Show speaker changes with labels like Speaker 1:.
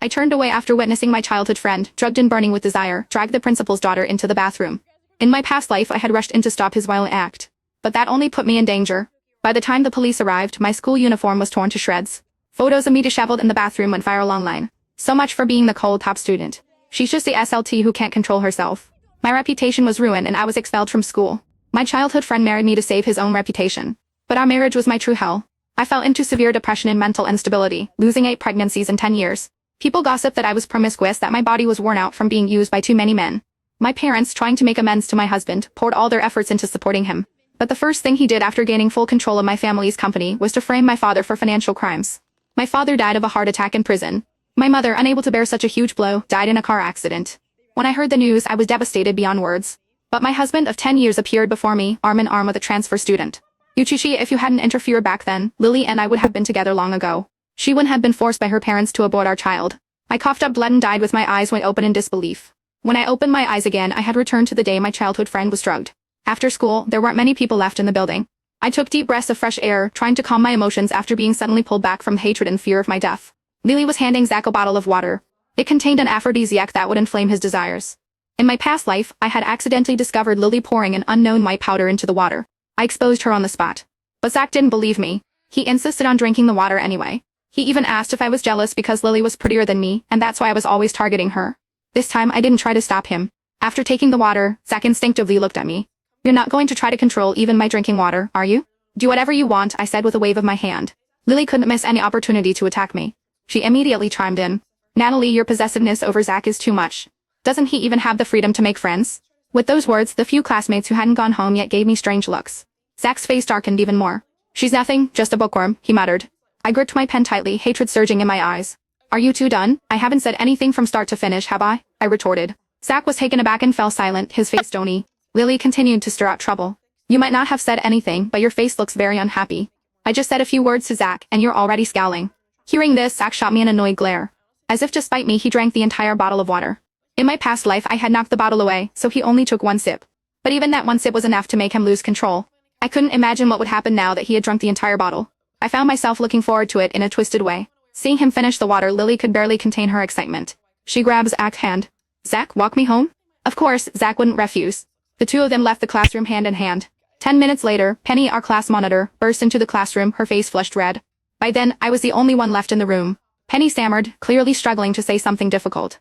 Speaker 1: I turned away after witnessing my childhood friend, drugged and burning with desire, drag the principal's daughter into the bathroom. In my past life I had rushed in to stop his violent act. But that only put me in danger. By the time the police arrived, my school uniform was torn to shreds. Photos of me disheveled in the bathroom went viral online. So much for being the cold top student. She's just the SLT who can't control herself. My reputation was ruined and I was expelled from school. My childhood friend married me to save his own reputation. But our marriage was my true hell. I fell into severe depression and mental instability, losing 8 pregnancies in 10 years. People gossiped that I was promiscuous, that my body was worn out from being used by too many men. My parents, trying to make amends to my husband, poured all their efforts into supporting him. But the first thing he did after gaining full control of my family's company was to frame my father for financial crimes. My father died of a heart attack in prison. My mother, unable to bear such a huge blow, died in a car accident. When I heard the news, I was devastated beyond words. But my husband of 10 years appeared before me, arm in arm with a transfer student. Yuchichi, if you hadn't interfered back then, Lily and I would have been together long ago. She wouldn't have been forced by her parents to abort our child. I coughed up blood and died with my eyes wide open in disbelief. When I opened my eyes again, I had returned to the day my childhood friend was drugged. After school, there weren't many people left in the building. I took deep breaths of fresh air, trying to calm my emotions after being suddenly pulled back from hatred and fear of my death. Lily was handing Zach a bottle of water. It contained an aphrodisiac that would inflame his desires. In my past life, I had accidentally discovered Lily pouring an unknown white powder into the water. I exposed her on the spot. But Zach didn't believe me. He insisted on drinking the water anyway. He even asked if I was jealous because Lily was prettier than me, and that's why I was always targeting her. This time, I didn't try to stop him. After taking the water, Zach instinctively looked at me. You're not going to try to control even my drinking water, are you? Do whatever you want, I said with a wave of my hand. Lily couldn't miss any opportunity to attack me. She immediately chimed in. Natalie, your possessiveness over Zach is too much. Doesn't he even have the freedom to make friends? With those words, the few classmates who hadn't gone home yet gave me strange looks. Zach's face darkened even more. She's nothing, just a bookworm, he muttered. I gripped my pen tightly, hatred surging in my eyes. Are you two done? I haven't said anything from start to finish, have I? I retorted. Zach was taken aback and fell silent, his face stony. Lily continued to stir up trouble. You might not have said anything, but your face looks very unhappy. I just said a few words to Zach, and you're already scowling. Hearing this, Zach shot me an annoyed glare. As if to spite me, he drank the entire bottle of water. In my past life, I had knocked the bottle away, so he only took one sip. But even that one sip was enough to make him lose control. I couldn't imagine what would happen now that he had drunk the entire bottle. I found myself looking forward to it in a twisted way. Seeing him finish the water, Lily could barely contain her excitement. She grabbed Zach's hand. Zach, walk me home? Of course, Zach wouldn't refuse. The two of them left the classroom hand in hand. 10 minutes later, Penny, our class monitor, burst into the classroom, her face flushed red. By then, I was the only one left in the room. Penny stammered, clearly struggling to say something difficult.